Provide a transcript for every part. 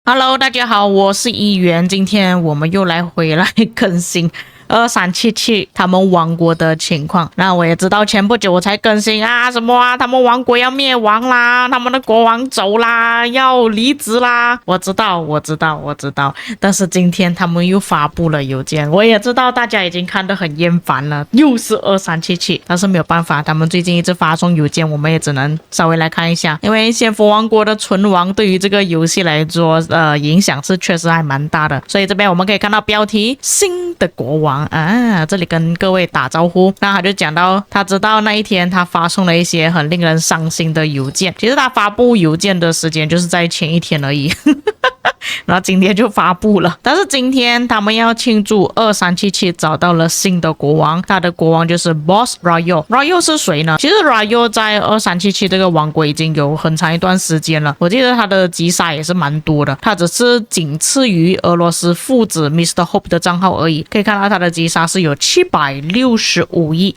Hello，大家好，我是议员，今天我们又回来更新2377他们王国的情况。那我也知道前不久我才更新啊，什么啊，他们王国要灭亡啦，他们的国王走啦，要离职啦。我知道，但是今天他们又发布了邮件，我也知道大家已经看得很厌烦了，又是2377，但是没有办法，他们最近一直发送邮件，我们也只能稍微来看一下，因为仙佛王国的存亡对于这个游戏来说，影响是确实还蛮大的。所以这边我们可以看到标题新的国王啊，这里跟各位打招呼。那他就讲到他知道那一天他发送了一些很令人伤心的邮件，其实他发布邮件的时间就是在前一天而已然后今天就发布了，但是今天他们要庆祝2377找到了新的国王，他的国王就是 Boss Rayo。Rayo 是谁呢？其实 Rayo 在2377这个王国已经有很长一段时间了，我记得他的击杀也是蛮多的，他只是仅次于俄罗斯父子 Mr. Hope 的账号而已。可以看到他的击杀是有765亿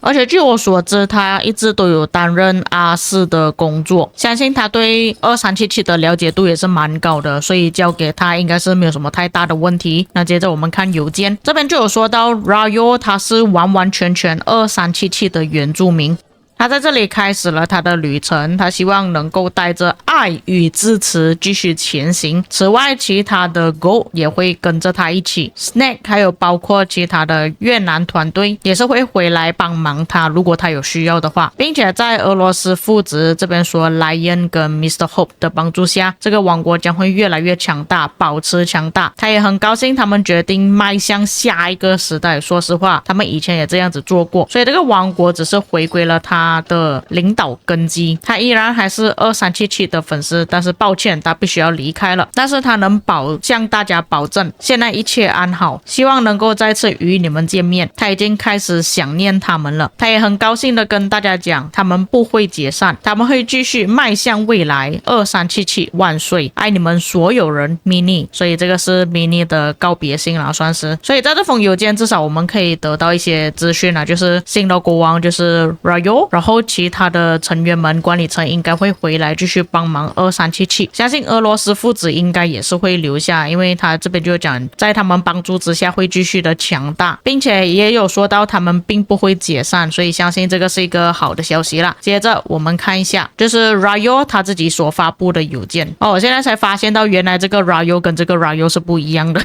而且据我所知，他一直都有担任R4的工作，相信他对2377的了解度也是蛮高的，所以交给他应该是没有什么太大的问题。那接着我们看邮件，这边就有说到 Rayo 他是完完全全2377的原住民，他在这里开始了他的旅程，他希望能够带着爱与支持继续前行。此外，其他的 Go 也会跟着他一起 ，Snake 还有包括其他的越南团队也是会回来帮忙他，如果他有需要的话。并且在俄罗斯父子这边说 Lion 跟 Mr. Hope 的帮助下，这个王国将会越来越强大，保持强大。他也很高兴他们决定迈向下一个时代。说实话，他们以前也这样子做过，所以这个王国只是回归了他的领导根基，他依然还是2377的粉丝，但是抱歉，他必须要离开了。但是他能向大家保证，现在一切安好，希望能够再次与你们见面。他已经开始想念他们了，他也很高兴的跟大家讲，他们不会解散，他们会继续迈向未来。2377万岁，爱你们所有人 Mini。 所以这个是 Mini 的告别信啦，算是。所以在这封邮件至少我们可以得到一些资讯啊，就是新的国王就是 Rayo，然后其他的成员们管理层应该会回来继续帮忙2377，相信俄罗斯父子应该也是会留下，因为他这边就讲在他们帮助之下会继续的强大，并且也有说到他们并不会解散，所以相信这个是一个好的消息啦。接着我们看一下就是 Rayo 他自己所发布的邮件我现在才发现到原来这个 Rayo 跟这个 Rayo 是不一样的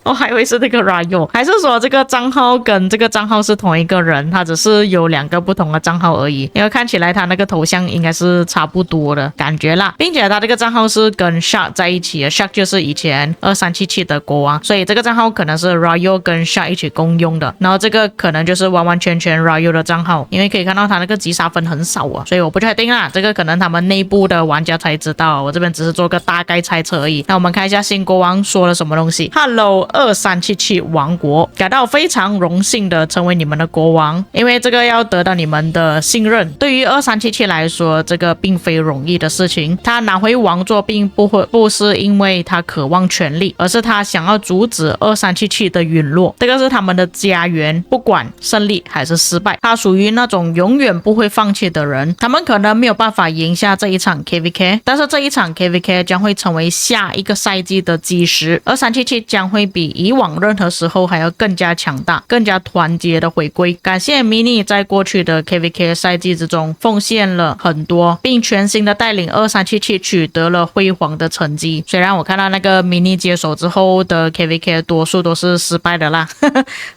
我还以为是这个 Rayo， 还是说这个账号跟这个账号是同一个人，他只是有2个不同的账号而已，因为看起来他那个头像应该是差不多的感觉啦，并且他这个账号是跟 Shark 在一起的， Shark 就是以前2377的国王，所以这个账号可能是 Rayo 跟 Shark 一起共用的，然后这个可能就是完完全全 Rayo 的账号，因为可以看到他那个击杀分很少所以我不确定啦，这个可能他们内部的玩家才知道，我这边只是做个大概猜测而已。那我们看一下新国王说了什么东西。 Hello 2377王国，感到非常荣幸的成为你们的国王，因为这个要得到你们的信任。对于2377来说，这个并非容易的事情，他拿回王座并不是因为他渴望权力，而是他想要阻止2377的陨落，这个是他们的家园，不管胜利还是失败，他属于那种永远不会放弃的人。他们可能没有办法赢下这一场 KVK， 但是这一场 KVK 将会成为下一个赛季的基石，2377将会比以往任何时候还要更加强大，更加团结的回归。感谢 Mini 在过去的 KVK 赛季之中奉献了很多，并全心的带领2377取得了辉煌的成绩。虽然我看到那个 Mini 接手之后的 KVK 多数都是失败的啦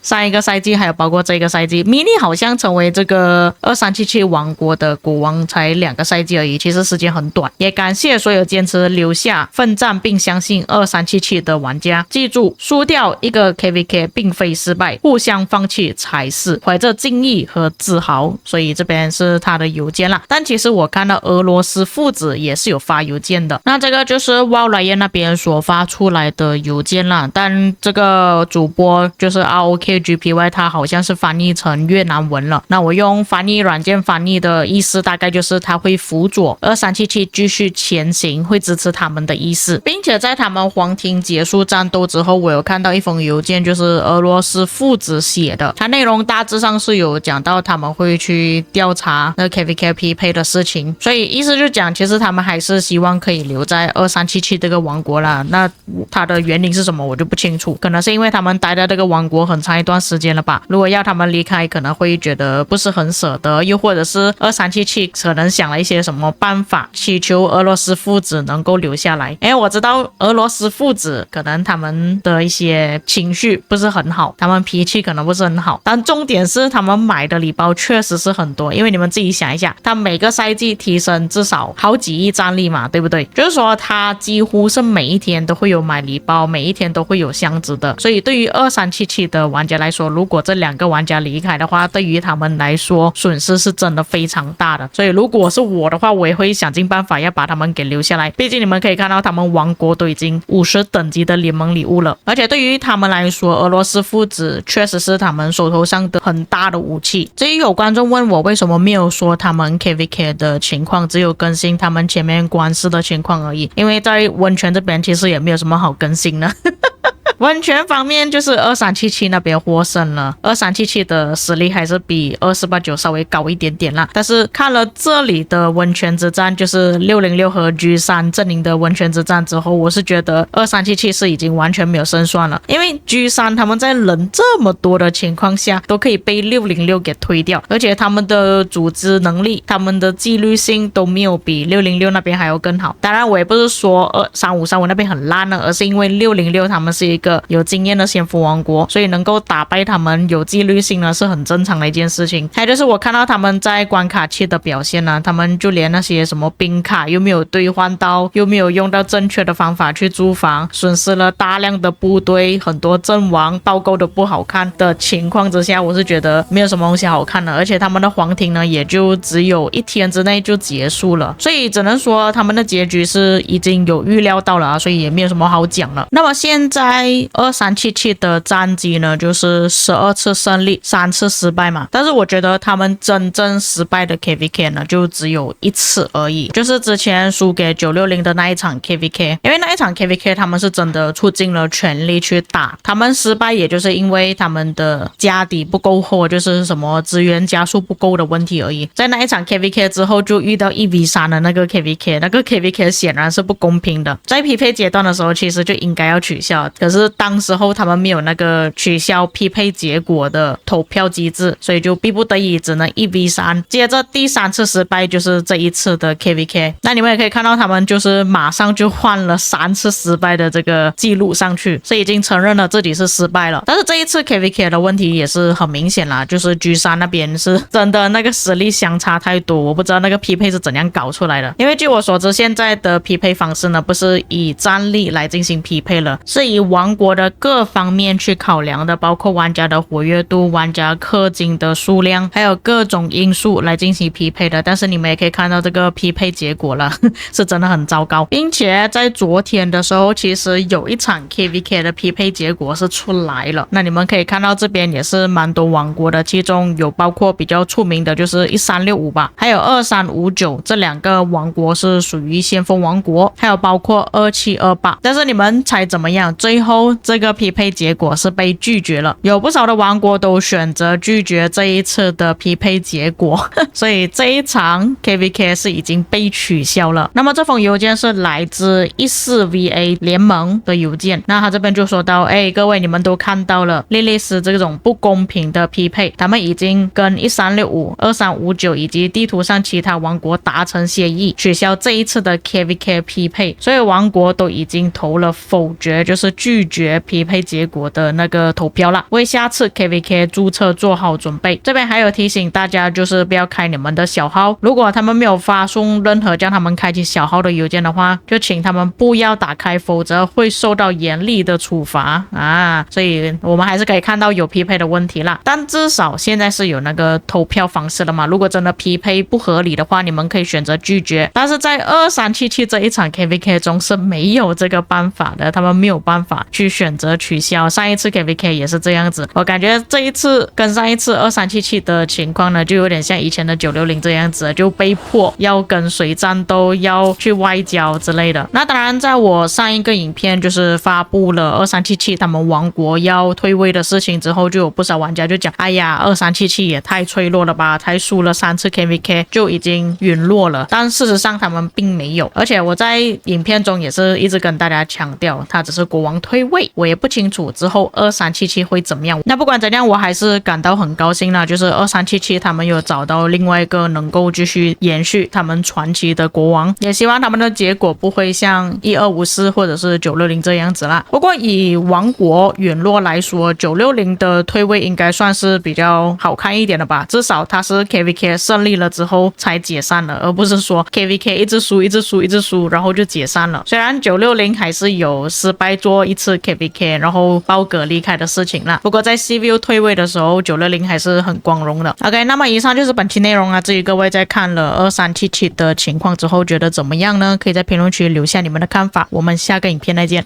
上一个赛季还有包括这个赛季， Mini 好像成为这个2377王国的国王才2个赛季而已，其实时间很短。也感谢所有坚持留下奋战并相信2377的玩家，记住输掉一个 KVK 并非失败，互相放弃才是，怀着敬意和自豪。所以这边是他的邮件啦。但其实我看到俄罗斯父子也是有发邮件的，那这个就是沃莱耶那边所发出来的邮件啦。但这个主播就是 ROKGPY 他好像是翻译成越南文了，那我用翻译软件翻译的意思大概就是他会辅佐2377继续前行，会支持他们的意思，并且在他们皇庭结束战斗之后我有看到一封邮件，就是俄罗斯父子写的，它内容大致上是有讲到他们会去调查那 KVK 匹配的事情，所以意思就讲其实他们还是希望可以留在2377这个王国啦。那它的原因是什么我就不清楚，可能是因为他们待在这个王国很长一段时间了吧，如果要他们离开可能会觉得不是很舍得，又或者是2377可能想了一些什么办法祈求俄罗斯父子能够留下来。我知道俄罗斯父子可能他们的一些情绪不是很好，他们脾气可能不是很好，但重点是他们买的礼包确实是很多，因为你们自己想一下，他每个赛季提升至少好几亿战力嘛，对不对？就是说他几乎是每一天都会有买礼包，每一天都会有箱子的，所以对于2377的玩家来说，如果这2个玩家离开的话，对于他们来说损失是真的非常大的。所以如果是我的话，我也会想尽办法要把他们给留下来，毕竟你们可以看到他们王国都已经50等级的联盟礼物了，而且对于他们来说，俄罗斯父子确实是他们手头上的很大的武器。至于有观众问我为什么没有说他们 KVK 的情况，只有更新他们前面官司的情况而已，因为在温泉这边其实也没有什么好更新的温泉方面就是2377那边获胜了，2377的实力还是比2489稍微高一点点啦，但是看了这里的温泉之战，就是606和 G3 阵营的温泉之战之后，我是觉得2377是已经完全没有胜算了，因为 G3 他们在人这么多的情况下都可以被606给推掉，而且他们的组织能力，他们的纪律性都没有比606那边还要更好。当然我也不是说3535那边很烂了，而是因为606他们是一个有经验的先锋王国，所以能够打败他们有纪律性呢是很正常的一件事情。还有就是我看到他们在关卡期的表现呢，他们就连那些什么兵卡又没有兑换到，又没有用到正确的方法去驻防，损失了大量的部队，很多阵亡，报告都不好看的情况之下，我是觉得没有什么东西好看的，而且他们的皇庭呢也就只有1天之内就结束了，所以只能说他们的结局是已经有预料到了啊，所以也没有什么好讲了。那么现在2377的战绩呢就是12次胜利3次失败嘛，但是我觉得他们真正失败的 KVK 呢就只有1次而已，就是之前输给960的那一场 KVK， 因为那一场 KVK 他们是真的出尽了全力去打，他们失败也就是因为他们的家底不够厚，就是什么资源加速不够的问题而已。在那一场 KVK 之后就遇到 1v3 的那个 KVK， 那个 KVK 显然是不公平的，在匹配阶段的时候其实就应该要取消，可是当时候他们没有那个取消匹配结果的投票机制，所以就逼不得已只能 1v3， 接着第3次失败就是这一次的 KVK。 那你们也可以看到他们就是马上就换了3次失败的这个记录上去，所以已经承认了自己是失败了。但是这一次 KVK 的问题也是很明显啦，就是 G3 那边是真的那个实力相差太多，我不知道那个匹配是怎样搞出来的，因为据我所知现在的匹配方式呢不是以战力来进行匹配了，是以王国的各方面去考量的，包括玩家的活跃度、玩家氪金的数量，还有各种因素来进行匹配的。但是你们也可以看到这个匹配结果了是真的很糟糕，并且在昨天的时候其实有一场 KVK 的匹配结果是出来了，那你们可以看到这边也是蛮多王国的，其中有包括比较出名的就是1365吧，还有2359，这2个王国是属于先锋王国，还有包括2728。但是你们猜怎么样？最后这个匹配结果是被拒绝了，有不少的王国都选择拒绝这一次的匹配结果所以这一场 KVK 是已经被取消了。那么这封邮件是来自 14VA 联盟的邮件，那他这边就说到，各位你们都看到了莉莉丝这种不公平的匹配，他们已经跟1365、2359以及地图上其他王国达成协议，取消这一次的 KVK 匹配，所以王国都已经投了否决，就是拒绝匹配结果的那个投票啦，为下次 KVK 注册做好准备。这边还有提醒大家，就是不要开你们的小号，如果他们没有发送任何叫他们开启小号的邮件的话，就请他们不要打开，否则会受到严厉的处罚啊。所以我们还是可以看到有匹配的问题啦，但至少现在是有那个投票方式了嘛，如果真的匹配不合理的话，你们可以选择拒绝，但是在2377这一场 KVK 中是没有这个办法的，他们没有办法去去选择取消。上一次 KVK 也是这样子，我感觉这一次跟上一次2377的情况呢，就有点像以前的960这样子，就被迫要跟随战斗，要去外交之类的。那当然，在我上一个影片就是发布了2377他们王国要退位的事情之后，就有不少玩家就讲，哎呀，2377也太脆弱了吧，才输了3次 KVK 就已经陨落了。但事实上他们并没有，而且我在影片中也是一直跟大家强调，他只是国王退位，我也不清楚之后2377会怎么样。那不管怎样，我还是感到很高兴啦，就是2377他们有找到另外一个能够继续延续他们传奇的国王，也希望他们的结果不会像1254或者是960这样子啦。不过以王国陨落来说，960的退位应该算是比较好看一点的吧，至少他是 KVK 胜利了之后才解散了，而不是说 KVK 一直输，然后就解散了。虽然960还是有失败做一次 KVK 然后爆格离开的事情啦，不过在 CVU 退位的时候960还是很光荣的。 OK， 那么以上就是本期内容啊。至于各位在看了2377的情况之后觉得怎么样呢？可以在评论区留下你们的看法，我们下个影片再见。